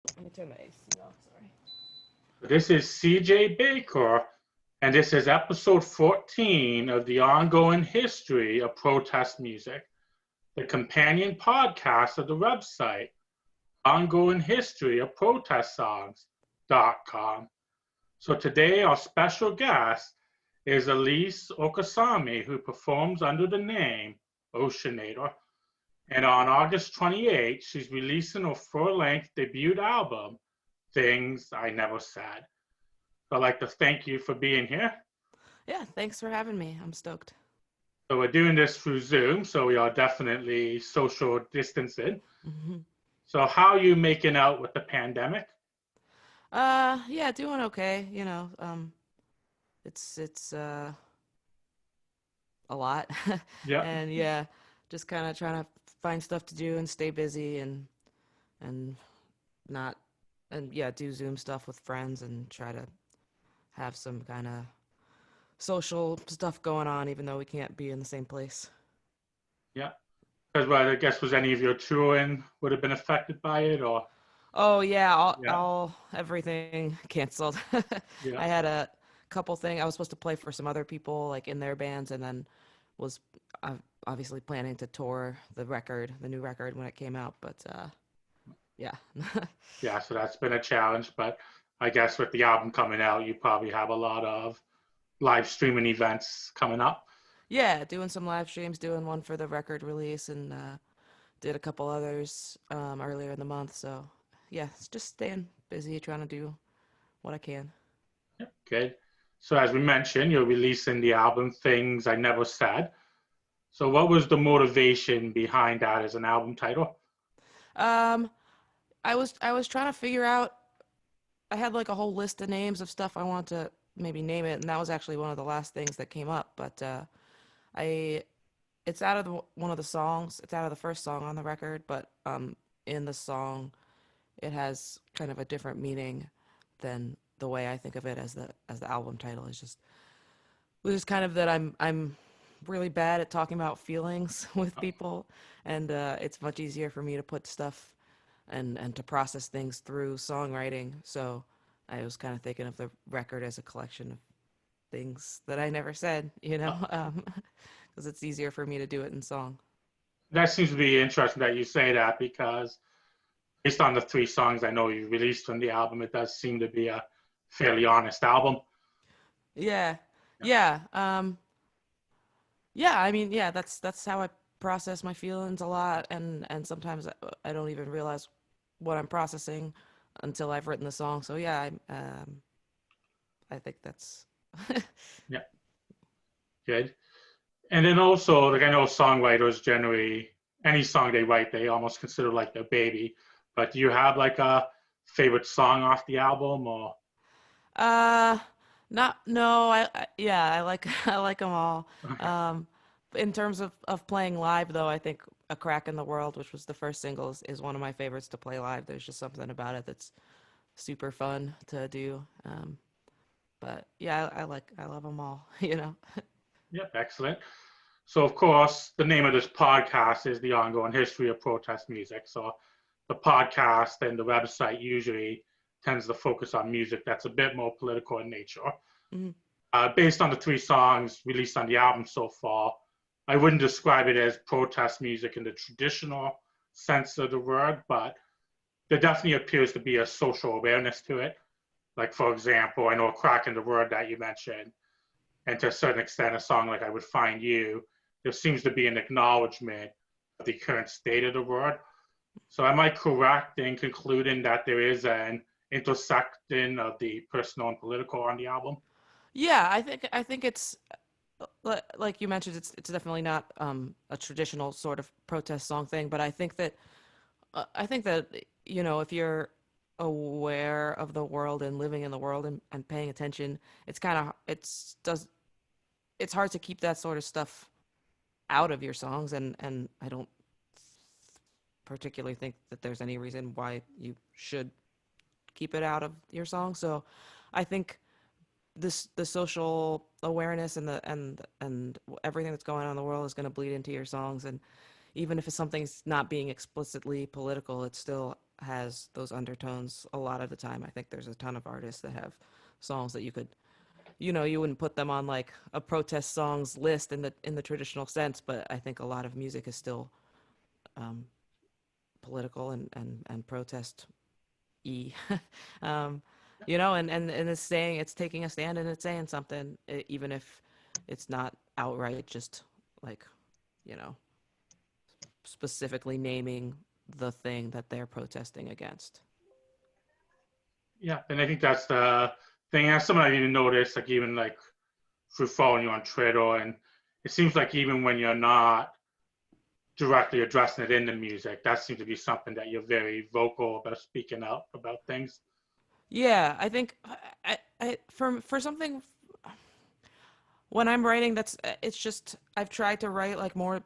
Let me turn my AC off. Sorry. This is CJ Baker, and this is episode 14 of the ongoing history of protest music, the companion podcast of the website, ongoing history of protest songs.com. So today, our special guest is Elise Okusami, who performs under the name Oceanator. And on August 28th, she's releasing her full length debut album, Things I Never Said. I'd like to thank you for being here. Yeah, thanks for having me. I'm stoked. So we're doing this through Zoom, so we are definitely social distancing. Hmm. So how are you making out with the pandemic? Yeah, doing okay. It's a lot, Yeah, and yeah, just kind of trying to find stuff to do and stay busy and not and yeah, do Zoom stuff with friends and try to have some kind of social stuff going on, even though we can't be in the same place. yeah. Because well, I guess was any of your touring would have been affected by it, or Oh yeah, yeah, all everything canceled. I yeah, had a couple things. I was supposed to play for some other people like in their bands, and then was uh, obviously planning to tour the new record when it came out. But yeah, yeah. So that's been a challenge, but I guess with the album coming out, you probably have a lot of live streaming events coming up. yeah, doing some live streams, doing one for the record release, and did a couple others earlier in the month. So yeah, it's just staying busy, trying to do what I can. Yeah, good. So as we mentioned, you're releasing the album Things I Never Said. So what was the motivation behind that as an album title? Um, I was trying to figure out. I had like a whole list of names of stuff I wanted to maybe name it, and that was actually one of the last things that came up. But I, it's out of one of the songs. It's out of the first song on the record, but in the song, it has kind of a different meaning than the way I think of it as the album title. Is just which is kind of that I'm really bad at talking about feelings with people, and it's much easier for me to put stuff and to process things through songwriting. So I was kind of thinking of the record as a collection of things that I never said, because it's easier for me to do it in song. That seems to be interesting that you say that because based on the three songs I know you released from the album, it does seem to be a fairly honest album. Yeah, yeah, yeah. I mean, yeah. That's how I process my feelings a lot, and sometimes I don't even realize what I'm processing until I've written the song. So yeah, I think that's Yeah, good. And then also, like I know songwriters generally, any song they write, they almost consider like their baby. But do you have like a favorite song off the album or? Uh, not no. Yeah, I like I like them all. Okay. Um, in terms of playing live, though, I think "A Crack in the World," which was the first single, is one of my favorites to play live. There's just something about it that's super fun to do. But yeah, I love them all. Yep, excellent. So, of course, the name of this podcast is The Ongoing History of Protest Music. So, the podcast and the website usually tends to focus on music that's a bit more political in nature. Mhm. Based on the three songs released on the album so far, I wouldn't describe it as protest music in the traditional sense of the word, but there definitely appears to be a social awareness to it. Like, for example, I know a crack in the word that you mentioned, and to a certain extent, a song like I Would Find You, there seems to be an acknowledgement of the current state of the world. So am I correct in concluding that there is an intersecting of the personal and political on the album? Yeah, I think it's like you mentioned, it's definitely not a traditional sort of protest song thing, but I think that if you're aware of the world and living in the world and paying attention, it's hard to keep that sort of stuff out of your songs, and I don't particularly think that there's any reason why you should keep it out of your song. So I think the social awareness and everything that's going on in the world is going to bleed into your songs, and even if something's not being explicitly political, it's still has those undertones a lot of the time. I think there's a ton of artists that have songs that you could, you wouldn't put them on like a protest songs list in the traditional sense, but I think a lot of music is still um, political and protest e um and it's taking a stand and it's saying something, even if it's not outright just like you know specifically naming the thing that they're protesting against. Yeah, and I think that's the thing. That's something I didn't notice, like even like through following you on Twitter, and it seems like even when you're not directly addressing it in the music, that seems to be something that you're very vocal about speaking up about things. Yeah, I think for something when I'm writing, it's just I've tried to write like more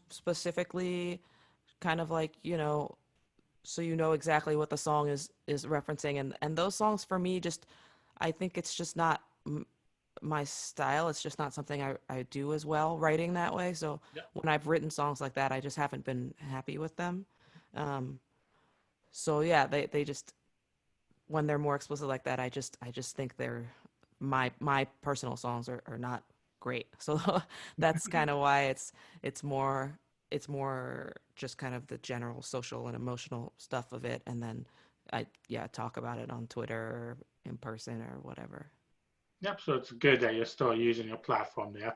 specifically, kind of like so exactly what the song is referencing, and those songs for me just I think it's just not my style. It's just not something I do as well writing that way. So Yeah, when I've written songs like that, I just haven't been happy with them. Um, so yeah, they just when they're more explicit like that, I just think they're my personal songs are not great. So that's kind of why it's more just kind of the general social and emotional stuff of it, and then I yeah talk about it on Twitter or in person or whatever. yep. So it's good that you're still using your platform there.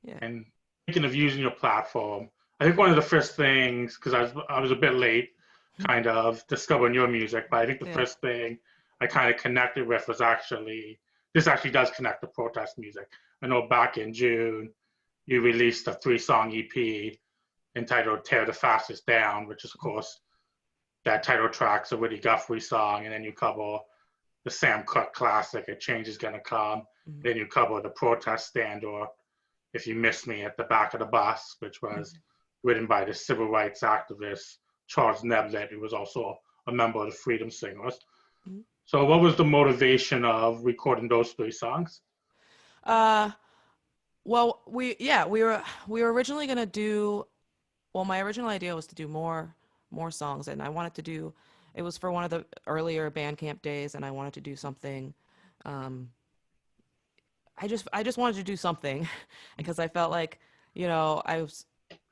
Yeah. And thinking of using your platform, I think one of the first things, because I was a bit late, kind of discovering your music, but I think the Yeah. first thing I kind of connected with was actually this actually does connect to protest music. I know back in June you released a 3-song EP entitled "Tear the Fastest Down," which is of course that title track's a Woody Guthrie song, and then you cover the Sam Cooke classic "A Change Is Gonna Come," Mhm. then you cover the protest stand or "If You Miss Me at the Back of the Bus," which was Mhm. written by the civil rights activist Charles Neblett, who was also a member of the Freedom Singers. Mhm. So, what was the motivation of recording those 3 songs? Uh, well, we were originally gonna do. Well, my original idea was to do more songs, and I wanted to do. It was for one of the earlier Bandcamp days, and I wanted to do something. Um, I just wanted to do something, because I felt like I was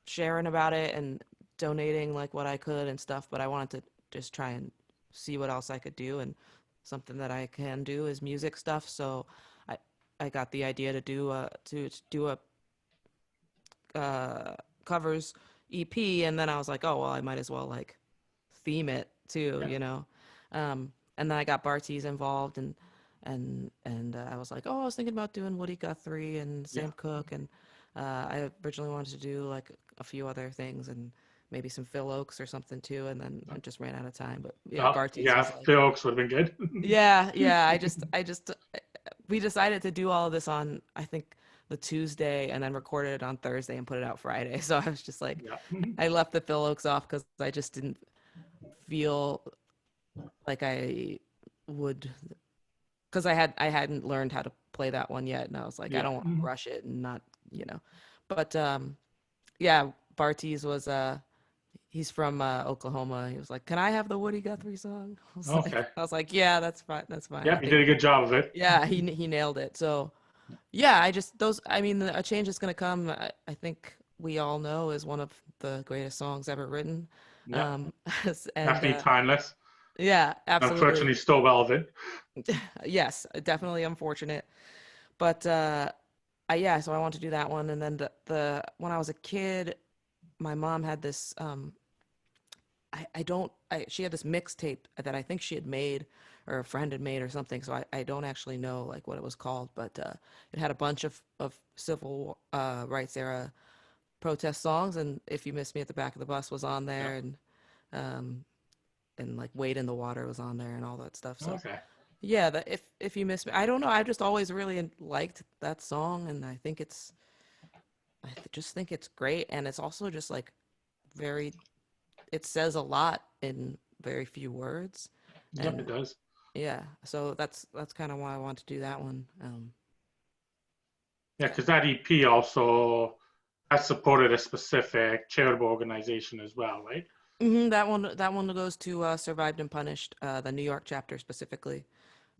sharing about it and donating like what I could and stuff, but I wanted to just try and see what else I could do, and something that I can do is music stuff. So I I got the idea to do a uh, covers EP, and then I was like, oh well, I might as well like theme it too, Yeah, and then I got Barties involved, and I was like, oh, I was thinking about doing Woody Guthrie and yeah. Sam Cooke, and I originally wanted to do like a few other things and maybe some Phil Oaks or something too, and then I just ran out of time. But yeah, Barties Yeah, was like, Phil Oaks would have been good. yeah. I just we decided to do all of this on I think the Tuesday, and then recorded it on Thursday and put it out Friday. So I was just like, Yeah, I left the Phil Oaks off because I just didn't feel like I would, because I hadn't learned how to play that one yet, and I was like, I yeah. don't want to rush it and not, you know. But yeah, Barties was he's from Oklahoma. He was like, "Can I have the Woody Guthrie song?" Okay. I was like, "Yeah, that's fine. That's fine." I Yeah, you think, did a good job of it. yeah, he nailed it. So yeah, I just those. I mean, a change is gonna come. I think we all know is one of the greatest songs ever written. Yeah, Um, and definitely timeless. yeah, absolutely. Unfortunately, still relevant. Yes, definitely unfortunate. But yeah, so I want to do that one, and then the when I was a kid, my mom had this. I don't. She had this mixtape that I think she had made, or a friend had made, or something. So I don't actually know like what it was called, but it had a bunch of civil rights era protest songs, and "If You Miss Me at the Back of the Bus" was on Yeah. there, um, and like "Wade in the Water" was on there, and all that stuff. So Okay. yeah, if you miss me, I don't know. I just always really liked that song, and just think it's great, and it's also just like very. It says a lot in very few words, Yep, it and does. yeah, so that's kind of why I want to do that one. Yeah, Yeah. because that EP also has supported a specific charitable organization as well, right? That one goes to Survived and Punished, the New York chapter specifically,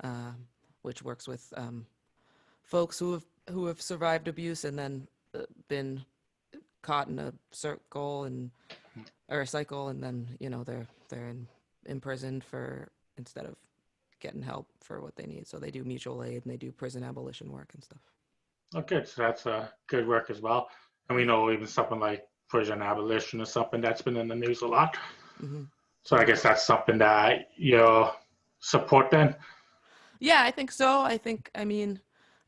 um, which works with folks who have survived abuse and then been caught in a circle and or a cycle, and then they're imprisoned for instead of getting help for what they need. So they do mutual aid and they do prison abolition work and stuff. Okay, so that's good work as well. And we Yeah. know even something like prison abolition is something that's been in the news a lot. So I guess Totally. that's something that you support then. Yeah, I think so. I mean,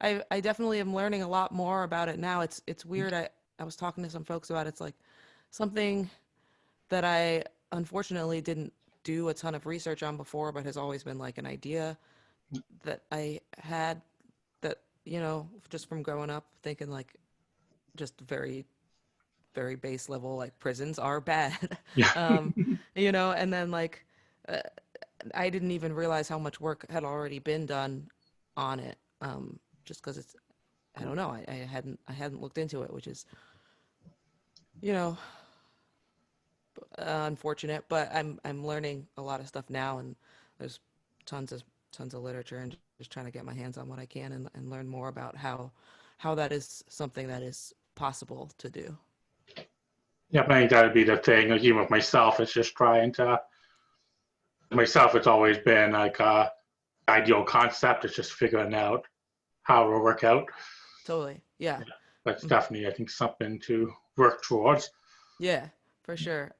I definitely am learning a lot more about it now. It's weird. I was talking to some folks about it. It's like something that I unfortunately didn't do a ton of research on before, but has always been like an idea that I had that, just from growing up thinking like just very, very base level, like prisons are bad. Yeah. um, and then like uh, I didn't even realize how much work had already been done on it. Just because I don't know, I hadn't looked into it, which is, you know, unfortunate, but I'm learning a lot of stuff now, and there's tons of tons of literature, and just trying to get my hands on what I can and learn more about how that is something that is possible to do. Yeah, I think that'd be the thing. Like, even with myself, it's just trying to myself. It's always been like a ideal concept. It's just figuring out how it will work out. Totally. Yeah. Yeah, but it's Mhm. definitely I think something to work towards. Yeah, for sure.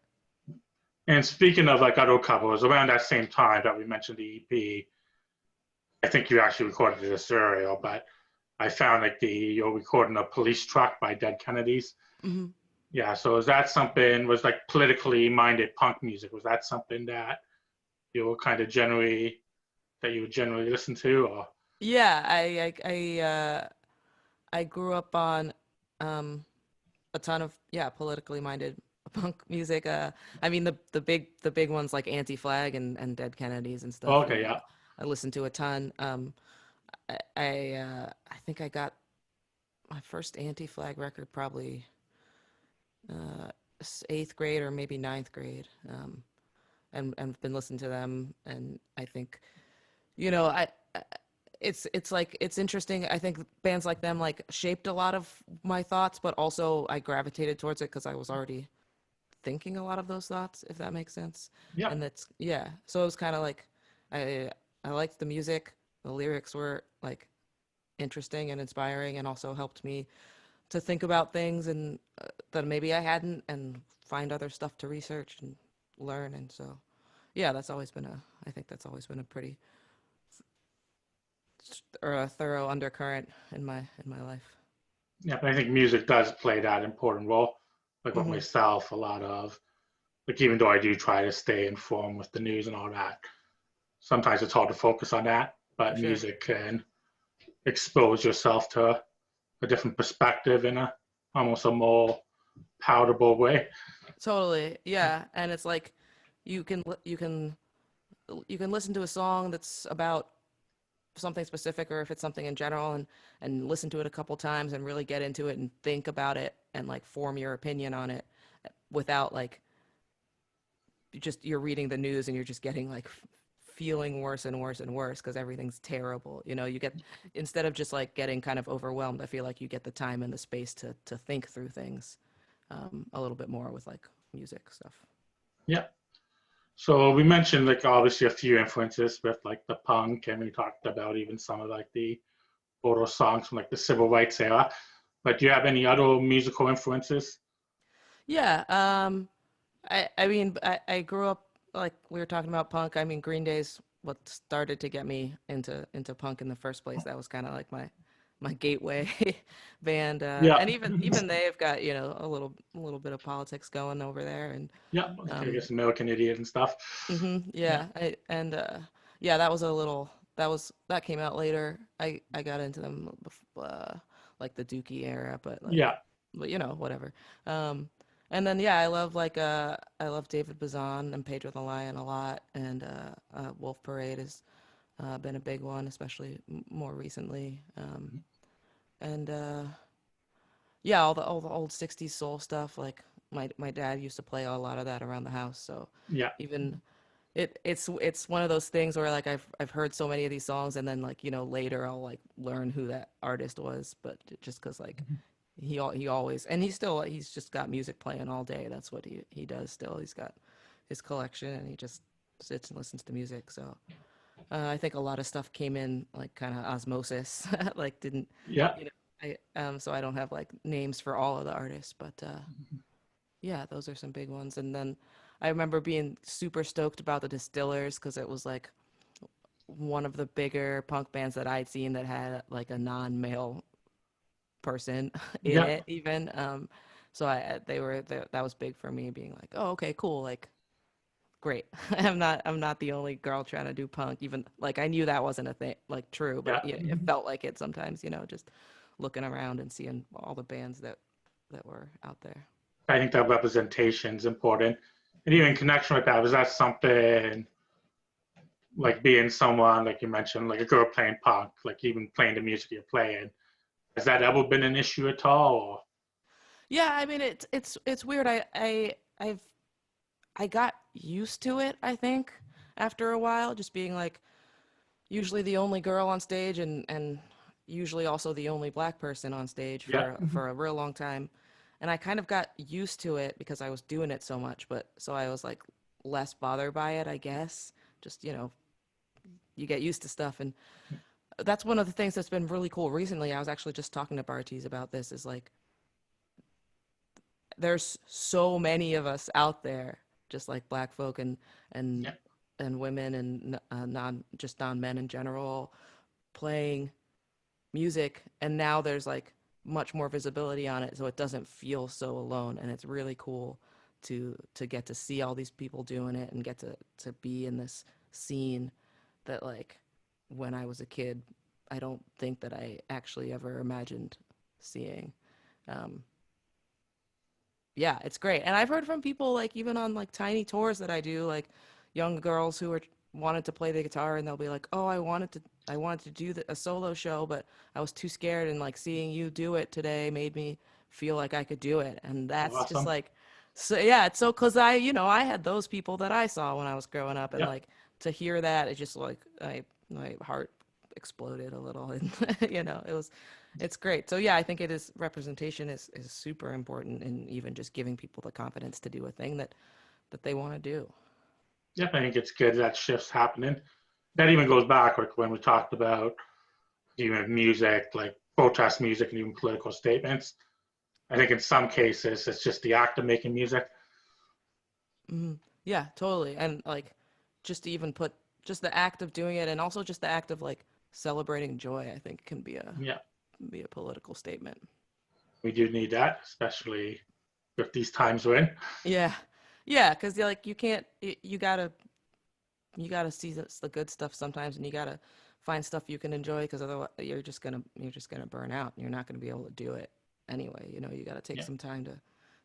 And speaking of like other covers, around that same time that we mentioned the EP, I think you actually recorded this earlier, but I found like you're recording a police truck by Dead Kennedys. Hmm. Yeah, so is that something was like politically minded punk music? Was that something that you were kind of generally that you would generally listen to, or Yeah, I grew up on um a ton of politically minded punk music. I mean the big ones like Anti-Flag and Dead Kennedys and oh, stuff. okay, yeah, I listened to a ton. I think I got my first Anti-Flag record probably uh, eighth grade or maybe ninth grade. And I've been listening to them, and I think you know I it's like it's interesting. I think bands like them like shaped a lot of my thoughts, but also I gravitated towards it because I was already thinking a lot of those thoughts, if that makes sense. yeah, And that's yeah. So it was kind of like I I liked the music. The lyrics were like interesting and inspiring, and also helped me to think about things and that maybe I hadn't, and find other stuff to research and learn. And so yeah, I think that's always been a pretty or a thorough undercurrent in my life. yeah. But I think music does play that important role. Like with Hmm. myself, a lot of like even though I do try to stay informed with the news and all that, sometimes it's hard to focus on that. For But sure. music can expose yourself to a different perspective in a almost a more palatable way. Totally. Yeah. And it's like you can you can listen to a song that's about something specific, or if it's something in general, and listen to it a couple times and really get into it and think about it and like form your opinion on it without like you're reading the news and you're just getting like feeling worse and worse and worse because everything's terrible. You get, instead of just like getting kind of overwhelmed, I feel like you get the time and the space to think through things a little bit more with like music stuff. Yeah. So we mentioned like obviously a few influences with like the punk, and we talked about even some of like the photo songs from like the civil rights era. But do you have any other musical influences? Yeah. I mean, I grew up like we were talking about punk. I mean, Green Day's what started to get me into punk in the first place. That was kind of like my gateway band. Yeah, And even they've got a little bit of politics going over there. And yeah. Like I um, guess American Idiot and stuff. Yeah, yeah, yeah, that was a little that came out later. I got into them like the Dookie era, yeah, but whatever. Um, and then yeah, I love David Bazan and Pedro the Lion a lot, and Wolf Parade has been a big one, especially more recently. And yeah, all the old '60s soul stuff like my dad used to play a lot of that around the house. So Yeah. even it's one of those things where like I've heard so many of these songs, and then like later I'll like learn who that artist was, but just because like he always, and he's just got music playing all day. That's what he does still. He's got his collection, and he just sits and listens to music. So I think a lot of stuff came in like kind of osmosis, like didn't Yeah. you know so I don't have like names for all of the artists, but yeah, those are some big ones. And then I remember being super stoked about the Distillers because it was like one of the bigger punk bands that I'd seen that had like a non-male person in Yeah. it even. So that was big for me, being like, oh, okay, cool, like great. I'm not the only girl trying to do punk. Even like I knew that wasn't a thing, like true, but Yeah. it felt like it sometimes. Just looking around and seeing all the bands that were out there. I think that representation is important. And even in connection with that, was that something like being someone, like you mentioned, like a girl playing punk, like even playing the music you're playing? Has that ever been an issue at all? Or? Yeah, I mean it's weird. I got used to it, I think, after a while, just being like usually the only girl on stage, and usually also the only black person on stage Yeah. for a real long time. And I kind of got used to it because I was doing it so much, but so I was like less bothered by it, I guess. Just, you get used to stuff, and that's one of the things that's been really cool recently. I was actually just talking to Barties about this, is like there's so many of us out there, just like black folk and Yeah. and women and non-men in general, playing music, and now there's like much more visibility on it, so it doesn't feel so alone, and it's really cool to get to see all these people doing it and get to be in this scene that, like, when I was a kid, I don't think that I actually ever imagined seeing. um, yeah, it's great. And I've heard from people, like, even on like tiny tours that I do, like young girls who are wanted to play the guitar, and they'll be like, "Oh, I wanted to do a solo show, but I was too scared, and like seeing you do it today made me feel like I could do it." And that's just Awesome. like, so yeah, it's so, cuz I had those people that I saw when I was growing up, and Yeah. like to hear that, it just like my heart exploded a little, and it's great. So yeah, I think it is representation is super important in even just giving people the confidence to do a thing that they want to do. Yeah. I think it's good that shift's happening. That even goes back like when we talked about even music, like protest music and even political statements. I think in some cases it's just the act of making music. Hmm. Yeah, totally. And like just to even put just the act of doing it, and also just the act of like celebrating joy, I think can Yeah. be a political statement. We do need that, especially with these times we're in. Yeah. Yeah, because like you can't you gotta see the good stuff sometimes, and you gotta find stuff you can enjoy, because otherwise you're just gonna burn out, and you're not gonna be able to do it anyway. You gotta take Yeah. some time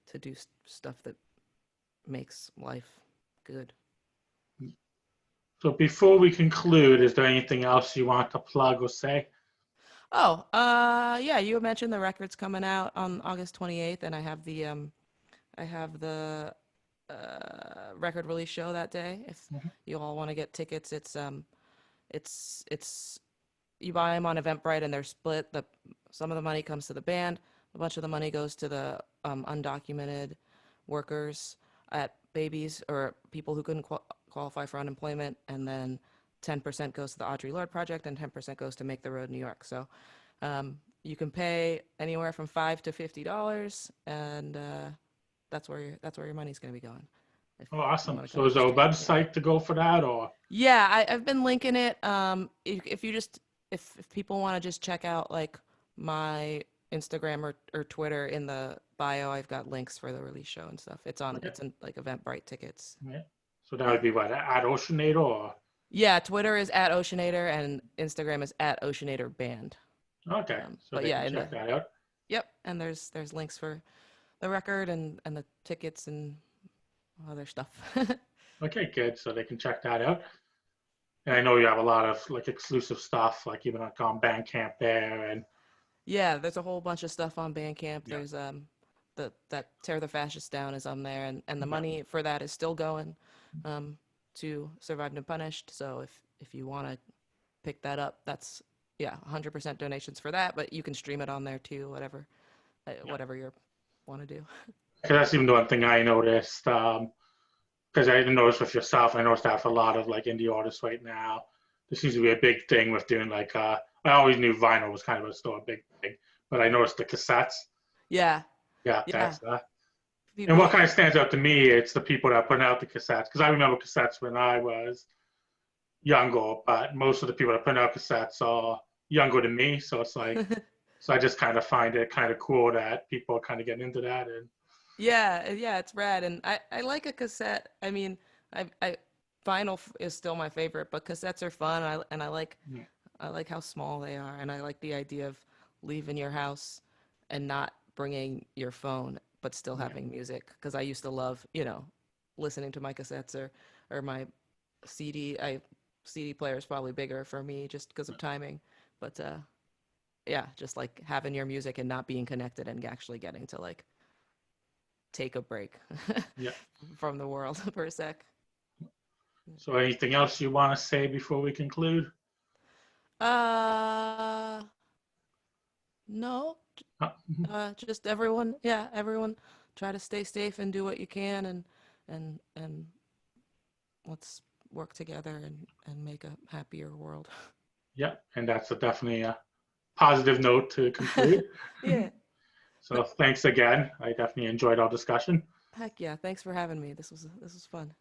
to do stuff that makes life good. So before we conclude, is there anything else you want to plug or say? Oh, yeah, you mentioned the record's coming out on August 28th, and I have the record release show that day. If Mhm. you all want to get tickets, it's you buy them on Eventbrite, and they're split. The Some of the money comes to the band, a bunch of the money goes to the undocumented workers at Babies, or people who couldn't qualify for unemployment, and then 10% goes to the Audre Lorde Project, and 10% goes to Make the Road New York. So you can pay anywhere from $5 to $50, and that's where your money's going to be going Oh, if you awesome. want to So come to is the there a street. Yeah. website to go for that or? Yeah, I've been linking it. If you just if people want to just check out like my Instagram or Twitter, in the bio, I've got links for the release show and stuff. Okay. It's in like Eventbrite tickets. Yeah. So that Yeah. would be what, at Oceanator or? Yeah, Twitter is at Oceanator, and Instagram is at Oceanator Band. Okay. So But they yeah, can check that out. yep, and there's links for the record and the tickets and other stuff. Okay, good. So they can check that out. And I know you have a lot of like exclusive stuff, like even like on Bandcamp there and Yeah, there's a whole bunch of stuff on Bandcamp. yeah. that Tear the Fascists Down is on there, and the Yeah. money for that is still going to Survived and Punished. So if you want to pick that up, that's yeah, 100% donations for that. But you can stream it on there too, Yeah. whatever you want to do. 'Cause that's even the one thing I noticed. Because I noticed with yourself, I noticed that for a lot of like indie artists right now, there seems to be a big thing with doing like I always knew vinyl was kind of still a big thing, but I noticed the cassettes. Yeah, Yeah, yeah. that's and People, what kind of stands out to me, it's the people that put out the cassettes. Because I remember cassettes when I was younger, but most of the people that put out cassettes are younger than me. So it's like, so I just kind of find it kind of cool that people are kind of getting into that. And yeah, yeah, it's rad, and I like a cassette. I mean, I vinyl is still my favorite, but cassettes are fun. I like how small they are, and I like the idea of leaving your house and not bringing your phone, but still yeah, having music. Because I used to love, listening to my cassettes or my CD. CD player is probably bigger for me just because of timing, but yeah, just like having your music and not being connected and actually getting to like take a break yeah. from the world for a sec. So anything else you want to say before we conclude? Uh, no, just everyone, yeah, everyone try to stay safe and do what you can and let's work together and make a happier world. Yeah, and that's definitely a positive note to conclude. Yeah. So thanks again. I definitely enjoyed our discussion. Heck yeah. Thanks for having me. This was fun.